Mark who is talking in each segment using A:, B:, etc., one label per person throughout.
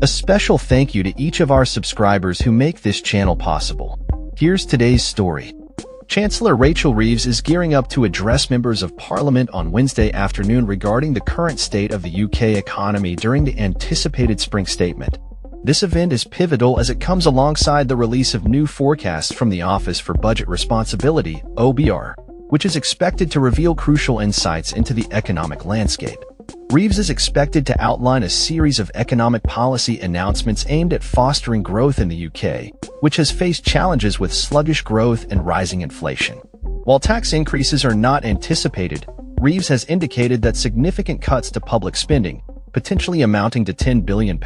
A: A special thank you to each of our subscribers who make this channel possible. Here's today's story. Chancellor Rachel Reeves is gearing up to address members of Parliament on Wednesday afternoon regarding the current state of the UK economy during the anticipated spring statement. This event is pivotal as it comes alongside the release of new forecasts from the Office for Budget Responsibility, OBR, which is expected to reveal crucial insights into the economic landscape. Reeves is expected to outline a series of economic policy announcements aimed at fostering growth in the UK, which has faced challenges with sluggish growth and rising inflation. While tax increases are not anticipated, Reeves has indicated that significant cuts to public spending, potentially amounting to £10 billion,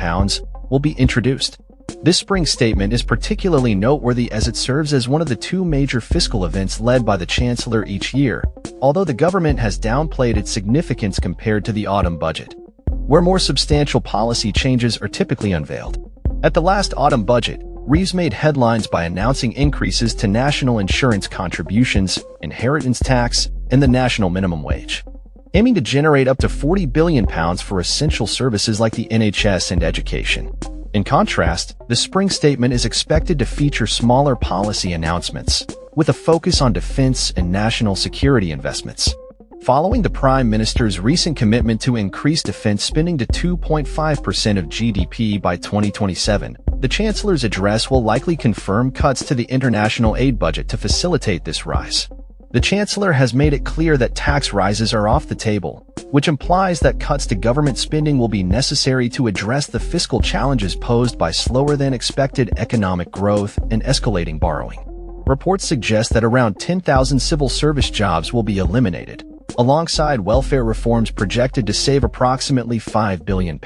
A: will be introduced. This spring statement is particularly noteworthy as it serves as one of the two major fiscal events led by the Chancellor each year, although the government has downplayed its significance compared to the autumn budget, where more substantial policy changes are typically unveiled. At the last autumn budget, Reeves made headlines by announcing increases to national insurance contributions, inheritance tax, and the national minimum wage, aiming to generate up to £40 billion for essential services like the NHS and education. In contrast, the spring statement is expected to feature smaller policy announcements, with a focus on defense and national security investments. Following the Prime Minister's recent commitment to increase defense spending to 2.5% of GDP by 2027, the Chancellor's address will likely confirm cuts to the international aid budget to facilitate this rise. The Chancellor has made it clear that tax rises are off the table, which implies that cuts to government spending will be necessary to address the fiscal challenges posed by slower-than-expected economic growth and escalating borrowing. Reports suggest that around 10,000 civil service jobs will be eliminated, alongside welfare reforms projected to save approximately £5 billion.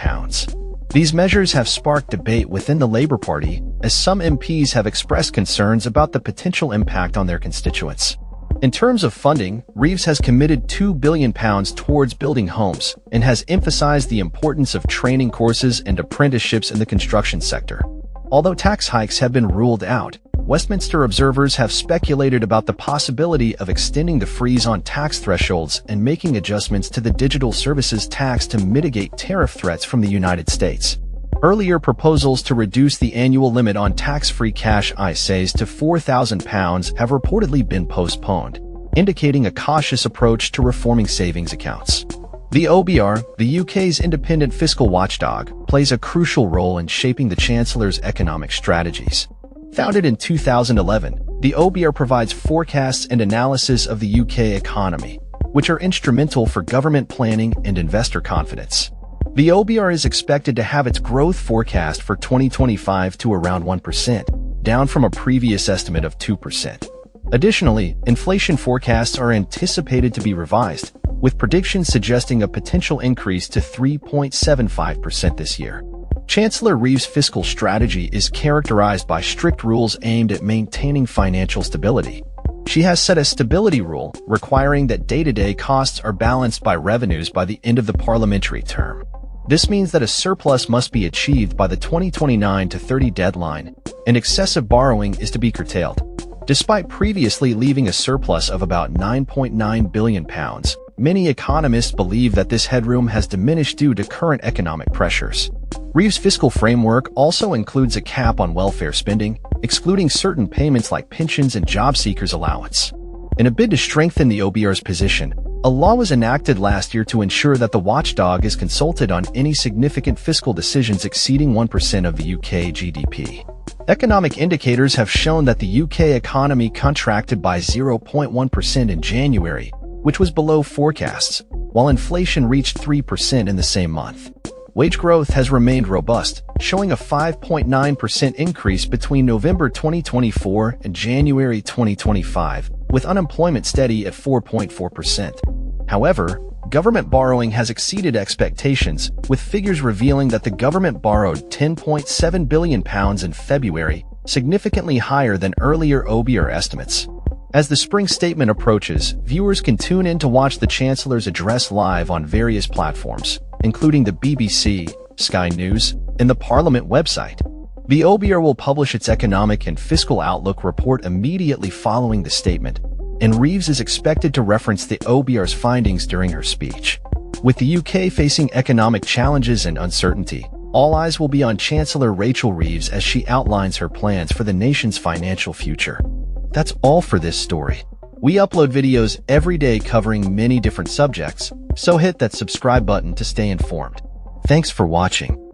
A: These measures have sparked debate within the Labour Party, as some MPs have expressed concerns about the potential impact on their constituents. In terms of funding, Reeves has committed £2 billion towards building homes and has emphasized the importance of training courses and apprenticeships in the construction sector. Although tax hikes have been ruled out, Westminster observers have speculated about the possibility of extending the freeze on tax thresholds and making adjustments to the digital services tax to mitigate tariff threats from the United States. Earlier proposals to reduce the annual limit on tax-free cash ISAs to £4,000 have reportedly been postponed, indicating a cautious approach to reforming savings accounts. The OBR, the UK's independent fiscal watchdog, plays a crucial role in shaping the Chancellor's economic strategies. Founded in 2011, the OBR provides forecasts and analysis of the UK economy, which are instrumental for government planning and investor confidence. The OBR is expected to have its growth forecast for 2025 to around 1%, down from a previous estimate of 2%. Additionally, inflation forecasts are anticipated to be revised, with predictions suggesting a potential increase to 3.75% this year. Chancellor Reeves' fiscal strategy is characterized by strict rules aimed at maintaining financial stability. She has set a stability rule requiring that day-to-day costs are balanced by revenues by the end of the parliamentary term. This means that a surplus must be achieved by the 2029-30 deadline, and excessive borrowing is to be curtailed. Despite previously leaving a surplus of about £9.9 billion, many economists believe that this headroom has diminished due to current economic pressures. Reeves' fiscal framework also includes a cap on welfare spending, excluding certain payments like pensions and job seekers' allowance. In a bid to strengthen the OBR's position, a law was enacted last year to ensure that the watchdog is consulted on any significant fiscal decisions exceeding 1% of the UK GDP. Economic indicators have shown that the UK economy contracted by 0.1% in January, which was below forecasts, while inflation reached 3% in the same month. Wage growth has remained robust, showing a 5.9% increase between November 2024 and January 2025, with unemployment steady at 4.4%. However, government borrowing has exceeded expectations, with figures revealing that the government borrowed £10.7 billion in February, significantly higher than earlier OBR estimates. As the spring statement approaches, viewers can tune in to watch the Chancellor's address live on various platforms, including the BBC, Sky News, and the Parliament website. The OBR will publish its economic and fiscal outlook report immediately following the statement, and Reeves is expected to reference the OBR's findings during her speech. With the UK facing economic challenges and uncertainty, All eyes will be on Chancellor Rachel Reeves as she outlines her plans for the nation's financial future. That's all for this story. We upload videos every day covering many different subjects, so hit that subscribe button to stay informed. Thanks for watching.